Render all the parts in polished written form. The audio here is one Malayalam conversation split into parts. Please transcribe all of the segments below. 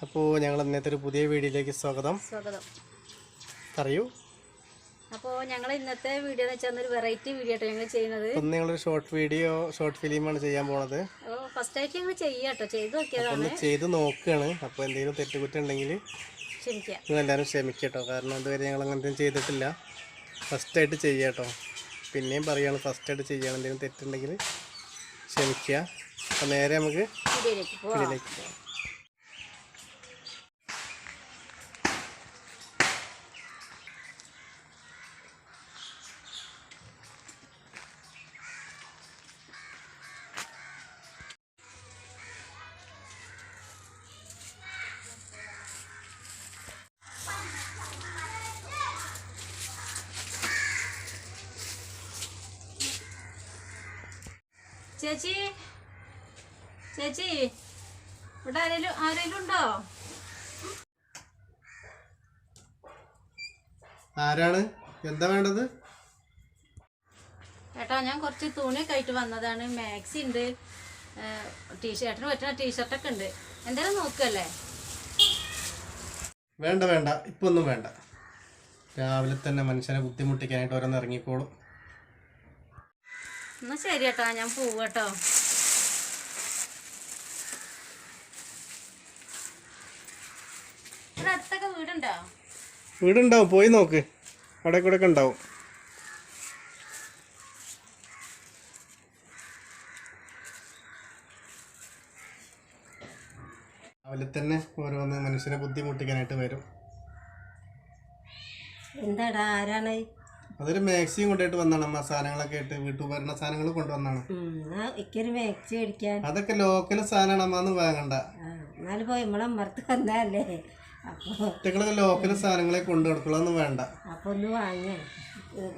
അപ്പോൾ ഞങ്ങൾ ഇന്നത്തെ ഒരു പുതിയ വീഡിയോയിലേക്ക് സ്വാഗതം. പറയൂ. അപ്പോൾ ഞങ്ങൾ ഇന്നത്തെ വീഡിയോ എന്ന് വെച്ചാൽ ഒരു വെറൈറ്റി വീഡിയോ ആയിട്ട് ഞങ്ങൾ ചെയ്യുന്നത്. ഒന്ന് ഞങ്ങളൊരു ഷോർട്ട് ഫിലിമാണ് ചെയ്യാൻ പോണത്. ഫസ്റ്റ് ആയിട്ട് ഞങ്ങൾ ചെയ്യാട്ടോ, ചെയ്ത് നോക്കിയതാണ്. ഒന്ന് ചെയ്ത് നോക്കുകയാണ്. അപ്പോൾ എന്തെങ്കിലും തെറ്റുകുറ്റം ഉണ്ടെങ്കിൽ നിങ്ങൾ എല്ലാവരും ക്ഷമിക്കട്ടോ. കാരണം അതുവരെ ഞങ്ങൾ അങ്ങനത്തെ ചെയ്തിട്ടില്ല. ഫസ്റ്റായിട്ട് ചെയ്യാട്ടോ. പിന്നെയും പറയുകയാണ്, ഫസ്റ്റായിട്ട് ചെയ്യണം. എന്തെങ്കിലും തെറ്റുണ്ടെങ്കിൽ ക്ഷമിക്കുക. അപ്പോൾ നേരെ നമുക്ക് വീഡിയോയിലേക്ക് പോകാം. ചേച്ചി ചേച്ചി ഇവിടെ ആരെങ്കിലും ഉണ്ടോ? ആരാണ്? എന്താ വേണ്ടത്? ഏട്ടാ, ഞാൻ കുറച്ച് തുണിയൊക്കെ ആയിട്ട് വന്നതാണ്. മാക്സി ഉണ്ട്, ടീഷർട്ടിന് പറ്റുന്ന ടീഷർട്ടൊക്കെ ഉണ്ട്. എന്തായാലും നോക്കല്ലേ? വേണ്ട വേണ്ട, ഇപ്പൊ ഒന്നും വേണ്ട. രാവിലെ തന്നെ മനുഷ്യനെ ബുദ്ധിമുട്ടിക്കാനായിട്ട് ഓരോന്ന് ഇറങ്ങിക്കോളും. എന്നാ ശരി കേട്ടോ, ഞാൻ പോവട്ടോ. ഇവിടെ അടുത്തൊക്കെ വീടുണ്ടോ? വീടുണ്ടാവും, പോയി നോക്ക്. അവിടെ കൂടെ ഒക്കെ ഉണ്ടാവും. രാവിലെ തന്നെ ഓരോന്ന് മനുഷ്യനെ ബുദ്ധിമുട്ടിക്കാനായിട്ട് വരും. എന്താടാ, ആരാണ്? അതൊരു മാക്സിയും കൊണ്ടായിട്ട് വന്നാണ്. അമ്മ സാധനങ്ങളൊക്കെ ആയിട്ട് വീട്ടുപകരണ സാധനങ്ങൾ കൊണ്ടുവന്നാണ്. എനിക്കൊരു മാക്സി മേടിക്കാൻ. അതൊക്കെ ലോക്കൽ സാധനമാണ് അമ്മ, ഒന്നും വാങ്ങണ്ട. എന്നാലും പോയി നമ്മളെ അമ്മർത്ത് വന്നല്ലേ, കുട്ടികളൊക്കെ ലോക്കൽ സാധനങ്ങളെ കൊണ്ടു കൊടുക്കുള്ളൂ, ഒന്നും വേണ്ട. അപ്പൊ ഒന്ന് വാങ്ങ,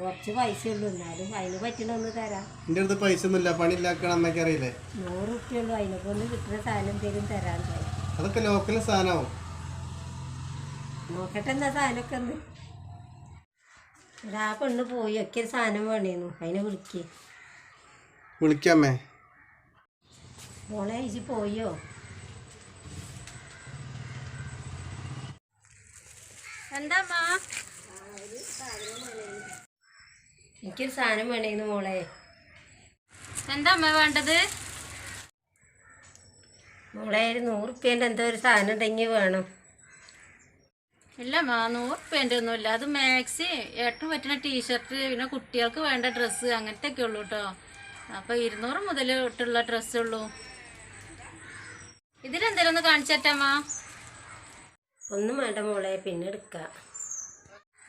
കുറച്ച് പൈസ ഉള്ളൂ, എന്നാലും അതിന് പറ്റണ ഒന്ന് തരാം. എന്റെ അടുത്ത് പൈസ ഒന്നുമില്ല, പണി ഇല്ലാക്കണം അമ്മയ്ക്ക് അറിയില്ലേ. 100 റുപ്യ ഉള്ളൂ, അതിനൊക്കെ ഒന്ന് കിട്ടുന്ന സാധനം എന്തെങ്കിലും തരാൻ. അതൊക്കെ ലോക്കൽ സാധനമാവും. നോക്കട്ടെ എന്നാ സാധനമൊക്കെ ഒന്ന്. ഒരാ പെണ്ണ് പോയി, ഒക്കെ ഒരു സാധനം വേണേന്നു, അതിനെ വിളിക്കാമേ. മോളെ അയച്ച് പോയോ? എന്താ എനിക്കൊരു സാധനം വേണേന്നു മോളെ. എന്താ അമ്മ വേണ്ടത്? മോളെ 100 റുപ്യേൻ്റെ എന്തോ ഒരു സാധനം ഉണ്ടെങ്കിൽ വേണം. ഇല്ല അമ്മ, 100 റുപ്യേൻ്റെ ഒന്നുമില്ല. അത് മാക്സി, ഏട്ടന് പറ്റുന്ന ടീഷർട്ട്, പിന്നെ കുട്ടികൾക്ക് വേണ്ട ഡ്രസ്സ്, അങ്ങനത്തെ ഒക്കെ ഉള്ളൂ കേട്ടോ. അപ്പോൾ 200 മുതൽ തൊട്ടുള്ള ഡ്രസ്സുള്ളൂ. ഇതിലെന്തെങ്കിലും ഒന്ന് കാണിച്ചേറ്റമ്മ. ഒന്നും വേണ്ട മോളെ, പിന്നെ എടുക്കാം.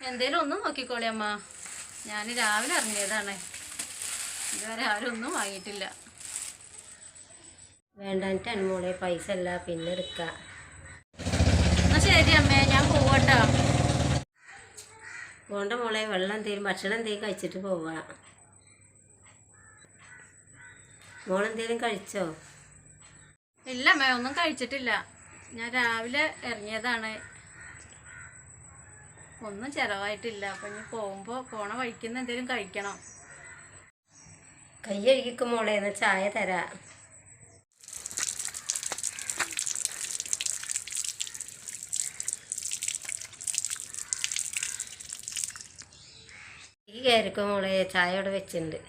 എന്തേലും ഒന്നും നോക്കിക്കോളി അമ്മ. ഞാൻ രാവിലെ ഇറങ്ങിയതാണ്, ഇതുവരെ ആരും ഒന്നും വാങ്ങിയിട്ടില്ല. വേണ്ടാനിട്ടാണ് മോളെ, പൈസ അല്ല, പിന്നെ എടുക്കാം. എന്നാ ശരി അമ്മേ, ഞാൻ പോവട്ടോ. പോണ്ട മോളെ, വെള്ളം എന്തെങ്കിലും ഭക്ഷണം എന്തെങ്കിലും കഴിച്ചിട്ട് പോവാ. മോളെന്തേലും കഴിച്ചോ? ഇല്ല അമ്മേ, ഒന്നും കഴിച്ചിട്ടില്ല. ഞാൻ രാവിലെ ഇറങ്ങിയതാണ്, ഒന്നും ചിലവായിട്ടില്ല. അപ്പം ഇനി പോണ വഴിക്കുന്ന എന്തെങ്കിലും കഴിക്കണം. കൈ കഴുകിക്കും മോളെ, എന്നാൽ ചായ തരാം. ഈ കയറിക്കും മോളെ, ചായ അവിടെ വെച്ചിട്ടുണ്ട്.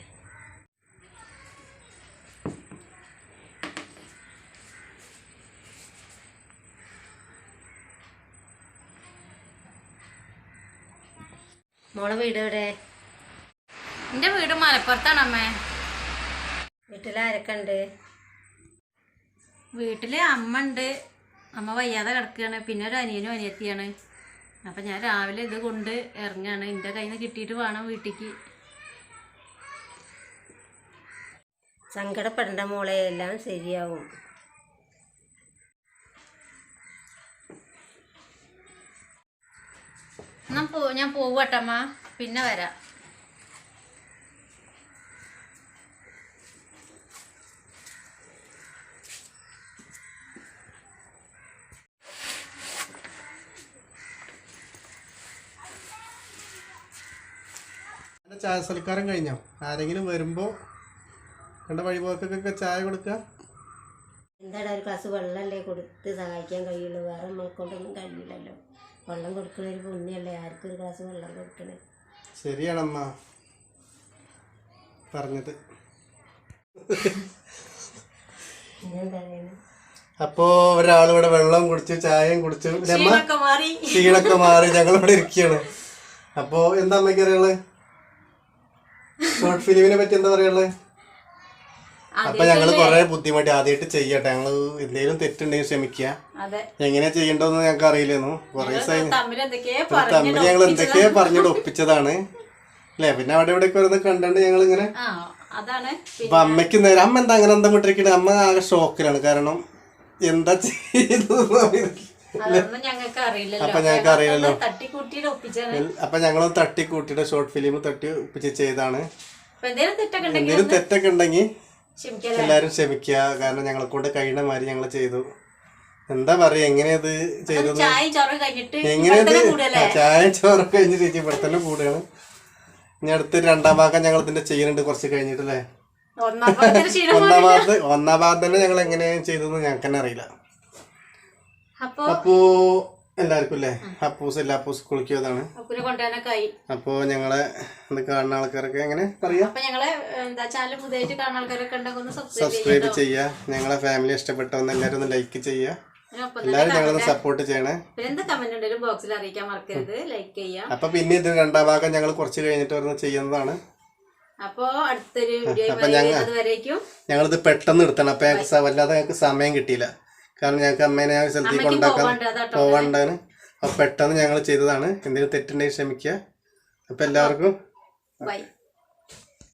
മോളെ വീട് എവിടെ? എൻ്റെ വീട് മലപ്പുറത്താണ് അമ്മേ. വീട്ടിലാരൊക്കെ ഉണ്ട്? വീട്ടിൽ അമ്മ ഉണ്ട്, അമ്മ വയ്യാതെ കിടക്കുകയാണ്. പിന്നെ ഒരു അനിയനും അനിയത്തിയാണ്. അപ്പം ഞാൻ രാവിലെ ഇത് കൊണ്ട് ഇറങ്ങുകയാണ്. എൻ്റെ കയ്യിൽ നിന്ന് കിട്ടിയിട്ട് വേണം വീട്ടിലേക്ക്. സങ്കടപ്പെടേണ്ട മോളെ, എല്ലാം ശരിയാവും. ഞാൻ പോവട്ടമ്മ, പിന്നെ വരാം. ചായ സൽക്കാരം കഴിഞ്ഞോ? ആരെങ്കിലും വരുമ്പോൾ കണ്ട വഴിപോക്കൊക്കെ ചായ കൊടുക്കുക. എന്താടാ ഒരു ഗ്ലാസ് വെള്ളമല്ലേ കൊടുത്ത് സഹായിക്കാൻ കഴിയുള്ളൂ, വേറെ നമ്മളെക്കൊണ്ടൊന്നും കഴിയില്ലല്ലോ. വെള്ളം കൊടുക്കണ ഒരു പുണ്യല്ലേ, ആർക്കും ഒരു ഗ്ലാസ് വെള്ളം കൊടുക്കണേ. ശരിയാണമ്മ പറഞ്ഞത്. അപ്പോ ഒരാളിവിടെ വെള്ളം കുടിച്ചു, ചായയും കുടിച്ചു, ക്ഷീണൊക്കെ മാറി ഞങ്ങളിവിടെ ഇരിക്കുകയാണ്. അപ്പോ എന്താ അമ്മയ്ക്ക് അറിയുള്ളത്? ഷോർട്ട് ഫിലിമിനെ പറ്റി എന്താ പറയുള്ളത്? അപ്പൊ ഞങ്ങള് കൊറേ ബുദ്ധിമുട്ടി ആദ്യമായിട്ട് ചെയ്യട്ടെ. ഞങ്ങള് എന്തെങ്കിലും തെറ്റുണ്ടെങ്കിൽ ക്ഷമിക്കുക. എങ്ങനെയാ ചെയ്യണ്ടോന്ന് ഞങ്ങൾക്ക് അറിയില്ലെന്നു. കൊറേ തമ്മിൽ ഞങ്ങൾ എന്തൊക്കെയാ പറഞ്ഞിട്ട് ഒപ്പിച്ചതാണ് അല്ലെ. പിന്നെ അവിടെ ഇവിടെ ഒക്കെ കണ്ടോണ്ട് ഞങ്ങൾ ഇങ്ങനെ. അപ്പൊ അമ്മയ്ക്ക് നേരം അമ്മ എന്താ അങ്ങനെ എന്താ വിട്ടിരിക്കണേ? അമ്മ ആകെ ഷോക്കിലാണ്. കാരണം എന്താ ചെയ്തു അപ്പൊ ഞങ്ങൾക്ക് അറിയില്ലല്ലോ. അപ്പൊ ഞങ്ങളൊന്ന് തട്ടിക്കൂട്ടിട്ട് ഷോർട്ട് ഫിലിം തട്ടി ഒപ്പിച്ച് ചെയ്താണ്. എന്തെങ്കിലും തെറ്റൊക്കെ ഉണ്ടെങ്കിൽ എല്ലാരും ക്ഷമിക്കുക. കാരണം ഞങ്ങളെ കൊണ്ട് കഴിയുന്ന മാതിരി ഞങ്ങൾ ചെയ്തു. എന്താ പറയാ, എങ്ങനെയത് ചെയ്തത്? എങ്ങനെയത് ചായ ചോറ് കഴിഞ്ഞ് ചേച്ചി ഇവിടെ തന്നെ കൂടുകയാണ്. ഇനി അടുത്ത് രണ്ടാം ഭാഗം ഞങ്ങൾ ഇതിന്റെ ചെയ്യുന്നുണ്ട് കുറച്ച് കഴിഞ്ഞിട്ടല്ലേ. ഒന്നാം ഭാഗം തന്നെ ഞങ്ങൾ എങ്ങനെയാ ചെയ്തതെന്ന് ഞങ്ങൾക്ക് തന്നെ അറിയില്ല. അപ്പോ എല്ലാവർക്കും അല്ലേ അപ്പൂസ് എല്ലാ അപ്പൂസ് കുളിക്കുന്നതാണ്. അപ്പോ ഞങ്ങളെ കാണുന്ന ആൾക്കാരൊക്കെ എങ്ങനെ പറയാ, സബ്സ്ക്രൈബ് ചെയ്യാ. ഞങ്ങളെ ഫാമിലി ഇഷ്ടപ്പെട്ടൊന്ന് എല്ലാവരും ഒന്ന് ലൈക്ക് ചെയ്യാ. എല്ലാരും ഞങ്ങളൊന്ന് സപ്പോർട്ട് ചെയ്യണേ. അപ്പൊ പിന്നെ ഇത് രണ്ടാം ഭാഗം ഞങ്ങൾ കുറച്ച് കഴിഞ്ഞിട്ട് വരുന്ന ചെയ്യുന്നതാണ്. അപ്പൊ ഞങ്ങളിത് പെട്ടെന്ന് എടുത്തണം. അപ്പൊ ഞങ്ങൾക്ക് വല്ലാതെ ഞങ്ങൾക്ക് സമയം കിട്ടിയില്ല. കാരണം ഞങ്ങൾക്ക് അമ്മേനെ ഞാൻ സ്ഥലത്തേക്ക് കൊണ്ടാക്കാൻ പോവാണ്ടാണ്. അപ്പൊ പെട്ടെന്ന് ഞങ്ങൾ ചെയ്തതാണ്. എന്തെങ്കിലും തെറ്റുണ്ടെങ്കിൽ ക്ഷമിക്കുക. അപ്പൊ എല്ലാവർക്കും